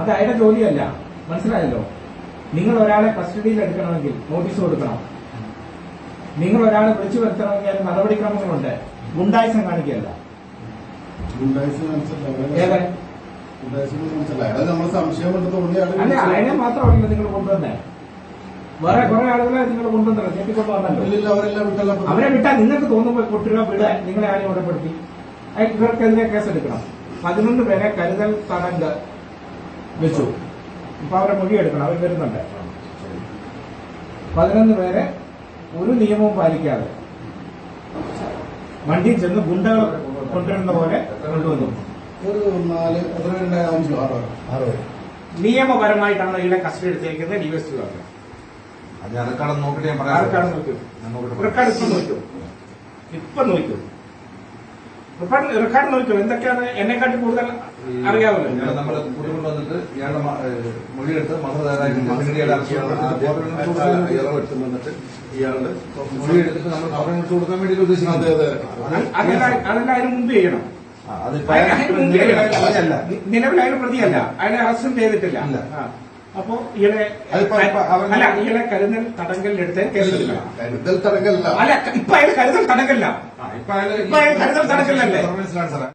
അത് അയാളുടെ ജോലിയല്ല. മനസ്സിലായല്ലോ? നിങ്ങൾ ഒരാളെ കസ്റ്റഡിയിൽ എടുക്കണമെങ്കിൽ നോട്ടീസ് കൊടുക്കണം. നിങ്ങൾ ഒരാളെ വിളിച്ചു വരുത്തണമെങ്കിൽ അതിന് നടപടിക്രമങ്ങളുണ്ട്. ഗുണ്ടായിസം കാണിക്കുകയല്ല. അല്ല, അയാളെ മാത്രമല്ല നിങ്ങൾ കൊണ്ടുവന്നേ. വേറെ കുറെ ആളുകളെ നിങ്ങൾ കൊണ്ടുവന്നല്ലോ, ഞെട്ടിക്കൊണ്ടുവന്നല്ലോ. അവരെ വിട്ടാൽ നിങ്ങൾക്ക് തോന്നുമ്പോൾ കൊട്ടുക വിട. നിങ്ങളെ ആരും ഉടപ്പെടുത്തി ഇവർക്കെതിരെ കേസെടുക്കണം. 11 പേരെ കരുതൽ തടങ്ക് വെച്ചു. ഇപ്പൊ അവരെ മൊഴിയെടുക്കണം. അവർ വരുന്നുണ്ട്. 11 പേരെ ഒരു നിയമവും പാലിക്കാതെ വണ്ടിയിൽ ചെന്ന് ഗുണ്ടകൾ കൊണ്ടുവരുന്ന പോലെ കൊണ്ടുവന്നു. നിയമപരമായിട്ടാണ് ഇവിടെ കസ്റ്റഡി എടുത്തേക്കുന്നത്. ഡിവൈഎസ്പിക്കാർക്ക് റെക്കോർഡ് നോക്കിട്ട് ഞാൻ പറയാം. റെക്കോർഡ് ഇപ്പൊ നോക്കൂ. റെക്കോർഡ് നോക്കൂ. എന്തൊക്കെയാണ് എന്നെക്കാട്ടി കൂടുതൽ അറിയാമല്ലോ. നമ്മൾ കൂട്ടിക്കൊണ്ട് വന്നിട്ട് ഇയാളുടെ മൊഴിയെടുത്ത് മന്ത്രി തയ്യാറാക്കി വന്നിട്ട് ഇയാളുടെ മൊഴിയെടുത്തിട്ട് നമ്മൾ പറഞ്ഞു കൊടുക്കാൻ വേണ്ടി ഉദ്ദേശിക്കുന്നത്. അതെല്ലാം അതിന് മുമ്പ് ചെയ്യണം. നിലവിൽ അയാൾ പ്രതിയല്ല. അയാളെ അറസ്റ്റും ചെയ്തിട്ടില്ല. അപ്പോ ഇയാളെ കരുതൽ തടങ്കലിലെടുത്ത് കേസെടുക്കണം. കരുതൽ തടങ്കല്ല. അല്ല, ഇപ്പൊ അയാൾ കരുതൽ തടങ്കല്ല. ഇപ്പൊ അയാൾ കരുതൽ തടങ്കല്ലല്ലേ?